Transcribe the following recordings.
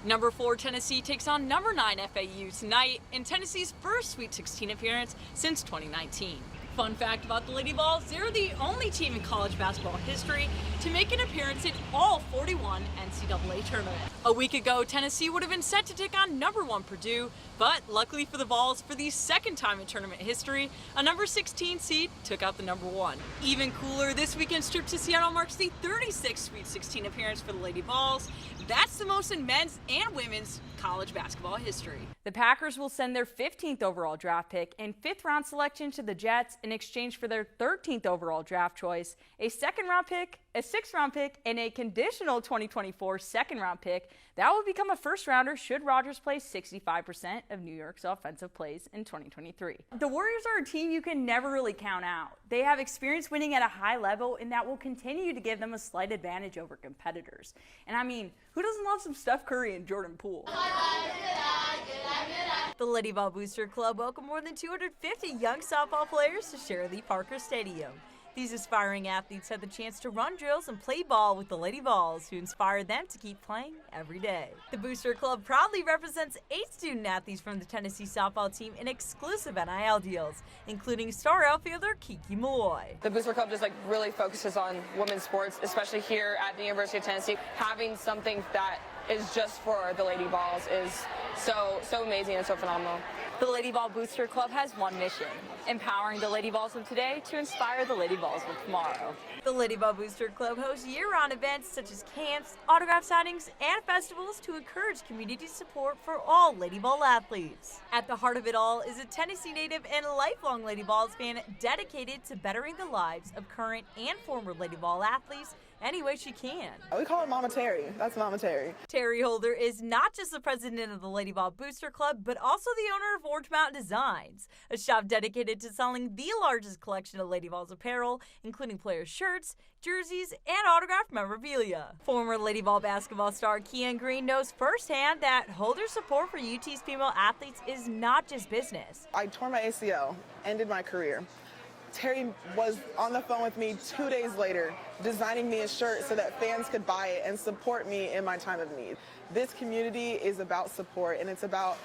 Number 4 Tennessee takes on number 9 FAU tonight in Tennessee's first Sweet 16 appearance since 2019. Fun fact about the Lady Vols, they're the only team in college basketball history to make an appearance in all 41 NCAA tournaments. A week ago, Tennessee would have been set to take on number 1 Purdue, but luckily for the Vols, for the second time in tournament history, a number 16 seed took out the number 1. Even cooler, this weekend's trip to Seattle marks the 36th Sweet 16 appearance for the Lady Vols. That's the most in men's and women's college basketball history. The Packers will send their 15th overall draft pick and 5th round selection to the Jets in exchange for their 13th overall draft choice, a 2nd round pick, a 6th round pick, and a conditional 2024 2nd round pick. That will become a 1st rounder should Rodgers play 65% of New York's offensive plays in 2023. The Warriors are a team you can never really count out. They have experience winning at a high level, and that will continue to give them a slight advantage over competitors. And I mean, who doesn't love some Steph Curry and Jordan Poole? The Lady Vol Booster Club welcomed more than 250 young softball players to Shirley Parker Stadium. These aspiring athletes had the chance to run drills and play ball with the Lady Vols, who inspired them to keep playing every day. The Booster Club proudly represents 8 student athletes from the Tennessee softball team in exclusive NIL deals, including star outfielder Kiki Malloy. The Booster Club just really focuses on women's sports, especially here at the University of Tennessee. Having something that is just for the Lady Vols is so amazing and so phenomenal. The Lady Vol Booster Club has one mission: empowering the Lady Vols of today to inspire the Lady Vols of tomorrow. The Lady Vol Booster Club hosts year-round events such as camps, autograph signings, and festivals to encourage community support for all Lady Vol athletes. At the heart of it all is a Tennessee native and lifelong Lady Vols fan dedicated to bettering the lives of current and former Lady Vol athletes any way she can. We call her Mama Terry. That's Mama Terry. Terry Holder is not just the president of the Lady Vol Booster Club, but also the owner of Orange Mountain Designs, a shop dedicated to selling the largest collection of Lady Vols apparel, including players' shirts, jerseys, and autographed memorabilia. Former Lady Vol basketball star Keon Green knows firsthand that Holder's support for UT's female athletes is not just business. I tore my ACL, ended my career. Terry was on the phone with me 2 days later, designing me a shirt so that fans could buy it and support me in my time of need. This community is about support, and it's about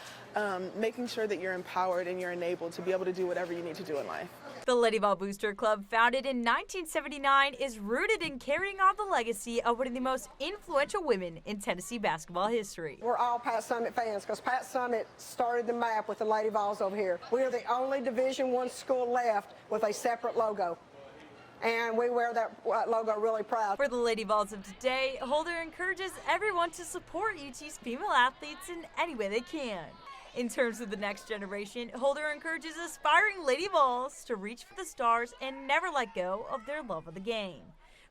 making sure that you're empowered and you're enabled to be able to do whatever you need to do in life. The Lady Vol Booster Club, founded in 1979, is rooted in carrying on the legacy of one of the most influential women in Tennessee basketball history. We're all Pat Summitt fans because Pat Summitt started the map with the Lady Vols over here. We are the only Division I school left with a separate logo, and we wear that logo really proud. For the Lady Vols of today, Holder encourages everyone to support UT's female athletes in any way they can. In terms of the next generation, Holder encourages aspiring Lady Vols to reach for the stars and never let go of their love of the game.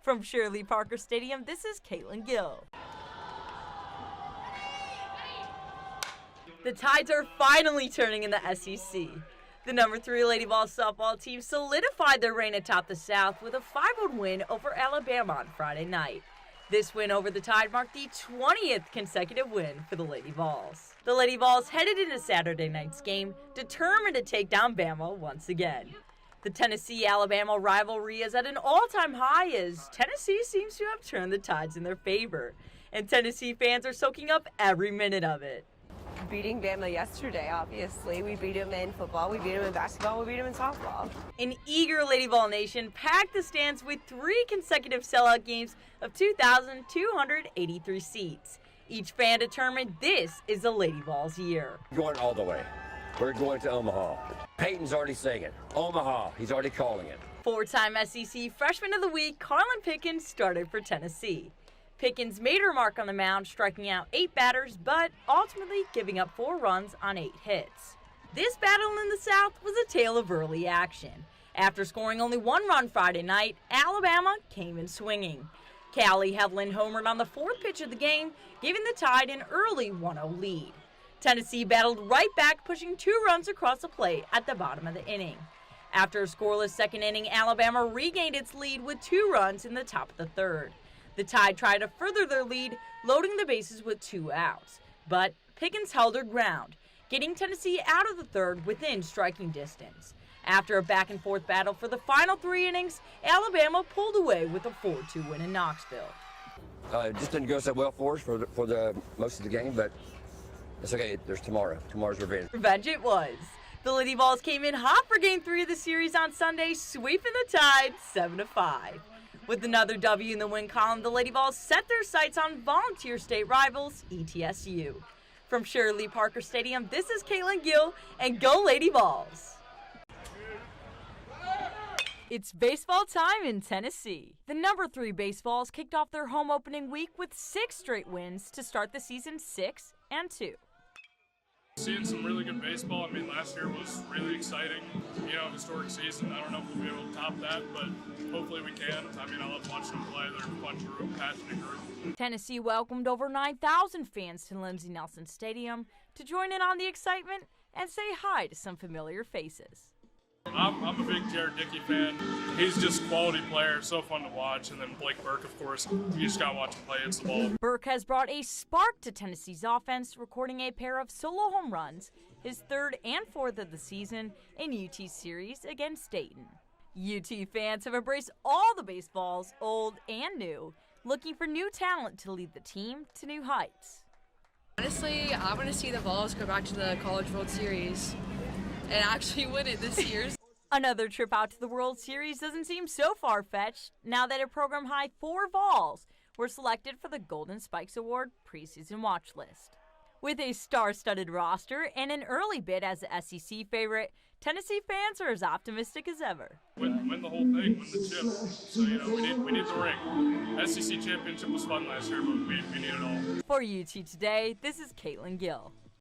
From Shirley Parker Stadium, this is Caitlin Gill. The tides are finally turning in the SEC. The number 3 Lady Vols softball team solidified their reign atop the South with a 5-1 win over Alabama on Friday night. This win over the Tide marked the 20th consecutive win for the Lady Vols. The Lady Vols headed into Saturday night's game determined to take down Bama once again. The Tennessee-Alabama rivalry is at an all-time high as Tennessee seems to have turned the tides in their favor, and Tennessee fans are soaking up every minute of it. Beating Bama yesterday, obviously. We beat them in football, we beat them in basketball, we beat them in softball. An eager Lady Vol nation packed the stands with 3 consecutive sellout games of 2,283 seats. Each fan determined this is the Lady Vols year. Going all the way. We're going to Omaha. Peyton's already singing. Omaha, he's already calling it. 4-time SEC Freshman of the Week, Carlin Pickens started for Tennessee. Pickens made her mark on the mound, striking out 8 batters, but ultimately giving up 4 runs on 8 hits. This battle in the South was a tale of early action. After scoring only 1 run Friday night, Alabama came in swinging. Callie Heavlin homered on the 4th pitch of the game, giving the Tide an early 1-0 lead. Tennessee battled right back, pushing 2 runs across the plate at the bottom of the inning. After a scoreless second inning, Alabama regained its lead with 2 runs in the top of the 3rd. The Tide tried to further their lead, loading the bases with 2 outs. But Pickens held her ground, getting Tennessee out of the 3rd within striking distance. After a back-and-forth battle for the final 3 innings, Alabama pulled away with a 4-2 win in Knoxville. It just didn't go so well for us for the most of the game, but it's okay. There's tomorrow. Tomorrow's revenge. Revenge it was. The Lady Vols came in hot for Game 3 of the series on Sunday, sweeping the Tide 7-5. With another W in the win column, the Lady Vols set their sights on volunteer state rivals, ETSU. From Shirley Parker Stadium, this is Caitlin Gill, and go Lady Vols! It's baseball time in Tennessee. The number 3 Baseballs kicked off their home opening week with 6 straight wins to start the season 6-2. Seeing some really good baseball. I mean, last year was really exciting. You know, historic season. I don't know if we'll be able to top that, but hopefully we can. I mean, I love watching them play. They're a fun group, passionate group. Tennessee welcomed over 9,000 fans to Lindsey Nelson Stadium to join in on the excitement and say hi to some familiar faces. I'm a big Jared Dickey fan. He's just a quality player, so fun to watch. And then Blake Burke, of course, you just got to watch him play. It's the ball. Burke has brought a spark to Tennessee's offense, recording a pair of solo home runs, his 3rd and 4th of the season in UT series against Dayton. UT fans have embraced all the baseballs, old and new, looking for new talent to lead the team to new heights. Honestly, I want to see the Vols go back to the College World Series and actually win it this year. Another trip out to the World Series doesn't seem so far-fetched now that a program-high 4 Vols were selected for the Golden Spikes Award preseason watch list. With a star-studded roster and an early bid as the SEC favorite, Tennessee fans are as optimistic as ever. Win the whole thing, win the chip. So, you know, we need the ring. SEC championship was fun last year, but we need it all. For UT Today, this is Caitlin Gill.